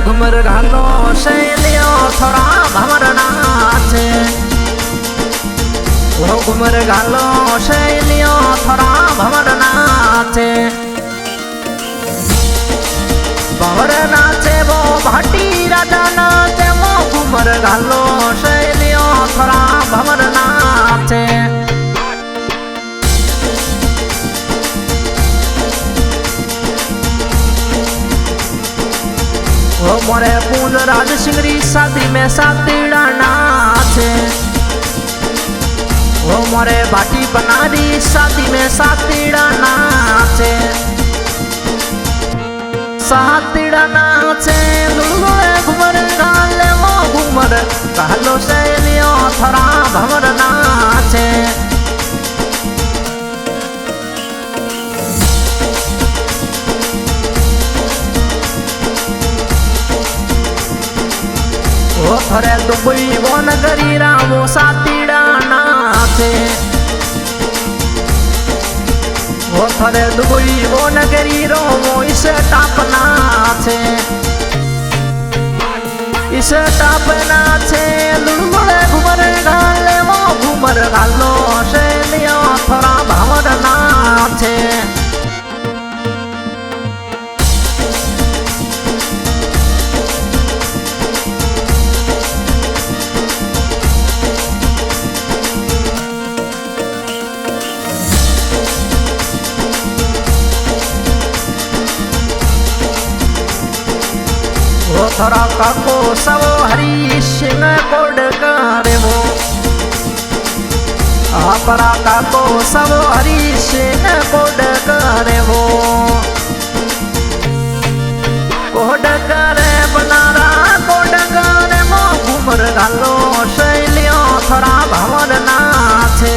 घुमर घालो शैलियो थोड़ा भमर नाचे वो घुमर घालो शैलियो थोड़ा भमर नाचे भमर नाचे वो भाटी राजा नाचे वो घुमर घालो शैलियो थोड़ा भमर नाचे वो मोरे पूंज राज सिंगरी शादी में सातीड़ा नाचे वो मोरे भाटी बनारी शादी में सातीड़ा नाचे सातीड़ा नाचे लुलुए घुमर गाले वो घुमर कहलो शैलियो थोड़ा भमर नाचे वो थोड़े दुबई वो नगरी रामो सातीड़ा नाचे वो थोड़े दुबई वो नगरी रोमो इसे टाप नाचे इसे टाप नाचे लुड़मुड़े घुमर गाले वो घुमर गालो शैलियो थोड़ा भमर नाचे वो थोड़ा काको सबो हरी सिंह कोड करे वो अपरा काको सबो हरी सिंह कोड करे वो कोड करे बनारा कोड करे वो घुमर घालो शैलियो थोड़ा भमर नाचे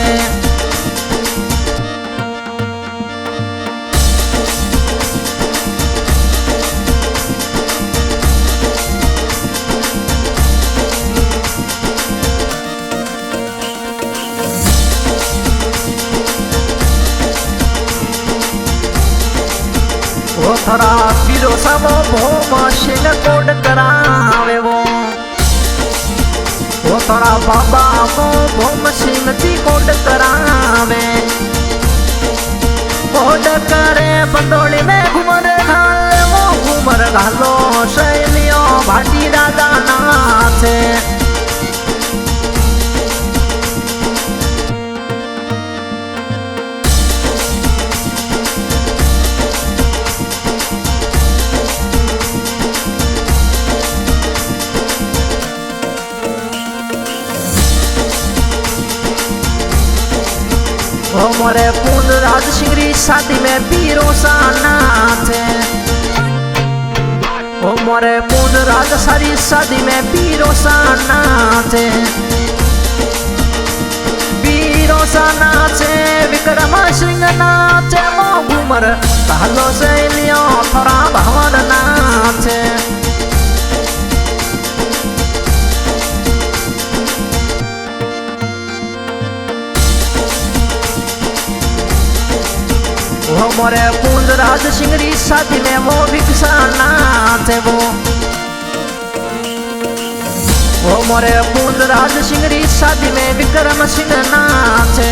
वो थोड़ा पीरो सबो भोम सिंह कोड करावे वो थोड़ा बाबा को भोम सिंह जी कोड करावे कोड करे बंदोड़ी में घुमर घाले वो घुमर घालो शैलियो भाटी राजा नाचे वो मोरे पूंज राज सिंगरी शादी में पीरो सा नाचे वो मोरे पूंज राज सारी शादी में पीरो सा नाचे पीरो सा नाचे विक्रम सिंह नाचे वो घुमर कहलो शैलियो थोड़ा भमर नाचे वो मोरे पूंज राज सिंगरी शादी में वो विकसा नाचे वो मोरे पूंज राज सिंगरी शादी में विक्रम सिंह नाचे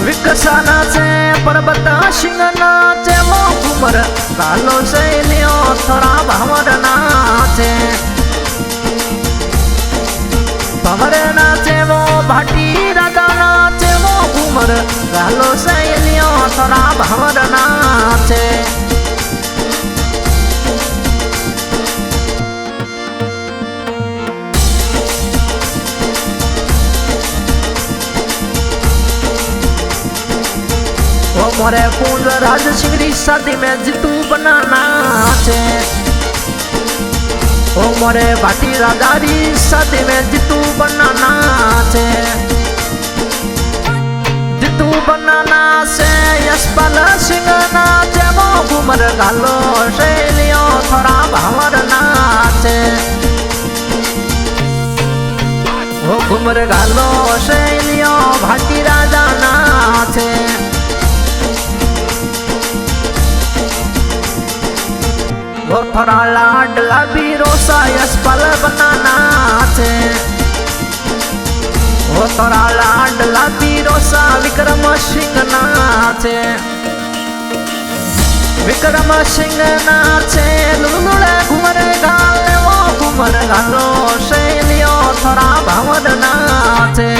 विकसा नाचे पर्वत सिंह नाचे वो घुमर कालो शैलियो थोड़ा भमर नाचे भमर नाचे वो भाटी राजा नाचे वो घुमर कालो शैलियो थोड़ा भमर नाचे वो मोरे पूंज राज सिंगरी शादी में जितू बना नाचे ओ मोरे भाटी राजारी शादी में जितू बना नाचे जितू बना नाचे यशपाल सिंह नाचे वो घुमर कालो शैलियो थोड़ा भमर नाचे वो घुमर कालो शैलियो भाटी राजा नाचे वो थोड़ा लाडला बीरो सा यशपाल बनाना छे वो थोड़ा लाडला बीरो सा विक्रम सिंह नाचे विक्रम सिंह नाचे लुलुड़े घुमर गाले वो घुमर गालो शैलियो थोड़ा भावर नाचे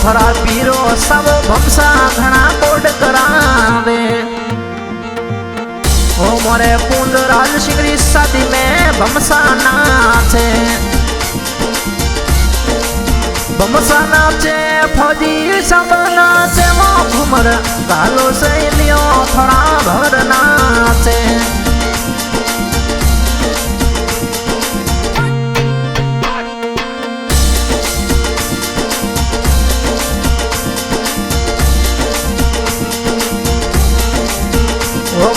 थोड़ा पीरो सब भमसा घना कोड करावे ओ मोरे पूंद राज सिंगरी शादी में भमसा नाचे भमसा नाचे फौजी सब नाचे वो घुमर गालो सहेलियो थोड़ा भर नाचे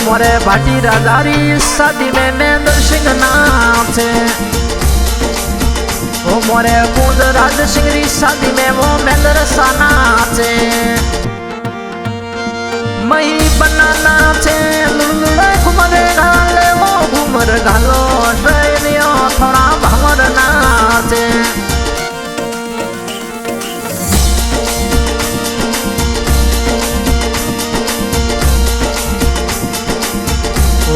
मोरे भाटी राजारी शादी में महेंद्र सिंह नाचे वो मोरे पूंज राज सिंगरी शादी में वो महेंद्र सा नाचे मई बना नाचे लुलुड़े घुमर गाले वो घुमर गालो शैलियो थोड़ा भावर नाचे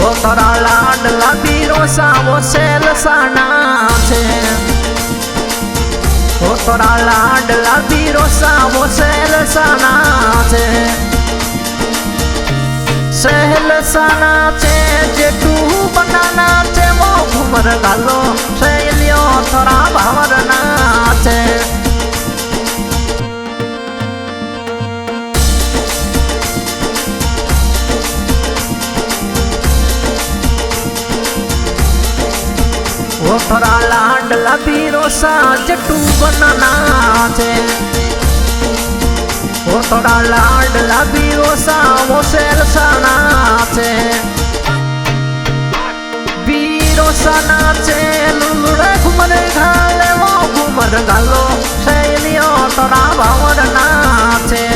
वो थोड़ा लाडला बीरो सा वो सेल सा नाचे वो थोड़ा लाडला बीरो सा वो सेल सा नाचे सेल सा नाचे जेठू बना नाचे वो घुमर गालो शैलियो थोड़ा भावर नाचे वो थोड़ा लाडला बीरो सा जट्टू बनाना छे वो थोड़ा लाडला बीरो सा वो सेल सा नाचे बीरो सा नाचे लुलुड़े घुमर गाले वो घुमर गालो शैलियो थोड़ा भावर नाचे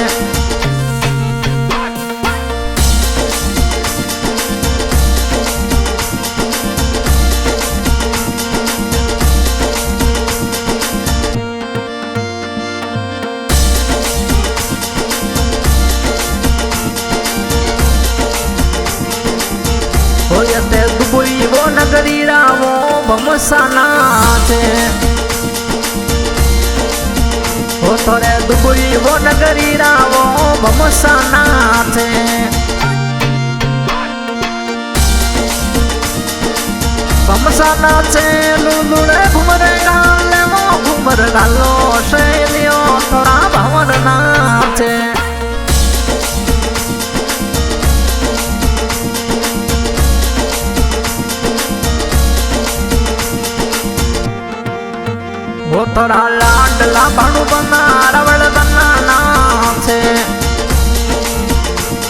दुबई वो नगरी रावो भमसा नाचे वो थोड़े दुबई वो नगरी रावो भमसा नाचे भमसा नाचे लुलुड़े घुमर गाले वो घुमर गालो शैलियो थोड़ा भावर नाचे वो थोड़ा लाडला भाणु बना रावण बना नाचे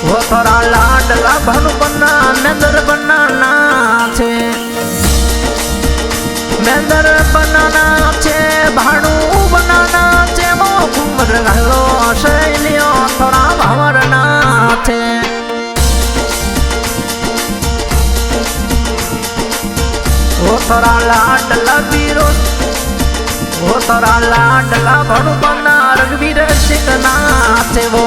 वो थोड़ा लाडला भाणु बना मेंदर बना नाचे मेंदर बना नाचे भाणु बना नाचे वो घुमर गालो शैलियो थोड़ा भावर नाचे वो थोड़ा लाडला बीरो वो थोड़ा लाडला भाणु बना रघुवीर सिंह नाचे वो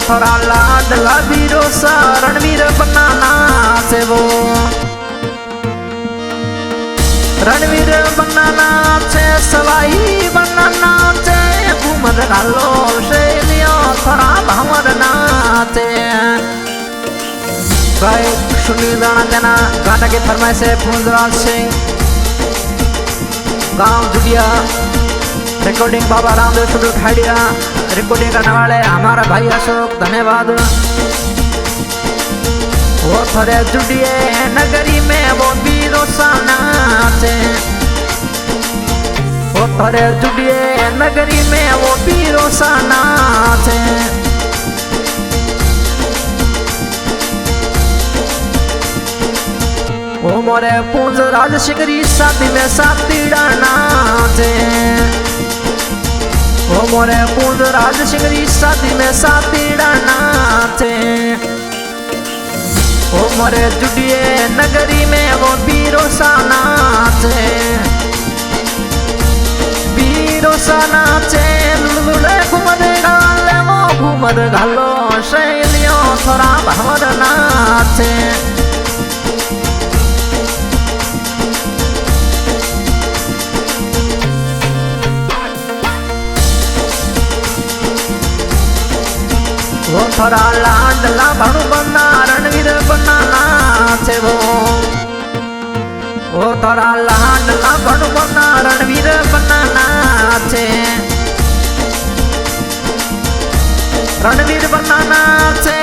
थोड़ा लाडला बीरो सा रणवीर बना नाचे वो रणवीर बना नाचे सवाई बना नाचे घूमर गालो शैलियो थोड़ा भावर नाचे गायक सुनील राणा देना गाना की फरमाइश है फूलराज सिंह गांव जुड़िया recording Baba Ramdev studio Khadia recording करने वाले हमारा भाई अशोक धन्यवाद। वो थोड़े जुड़िए नगरी में वो बीरो सा नाचे वो थोड़े जुड़िए नगरी में वो बीरो सा नाचे मोरे पूंज राज शिकरी शादी में सातीड़ा नाचे। ओ मोरे पूंज राज शिकरी शादी में सातीड़ा नाचे। ओ मोरे जुडिए नगरी में वो बीरो सा नाचे। बीरो सा नाचे लुलुले घूमर गाले वो घूमर घालो शैलियों थोड़ा भंवर नाचे। वो थोड़ा लाडला भणु बना रणवीर बना नाचे वो थोड़ा लाडला भणु बना रणवीर बना नाचे। रणवीर बना नाचे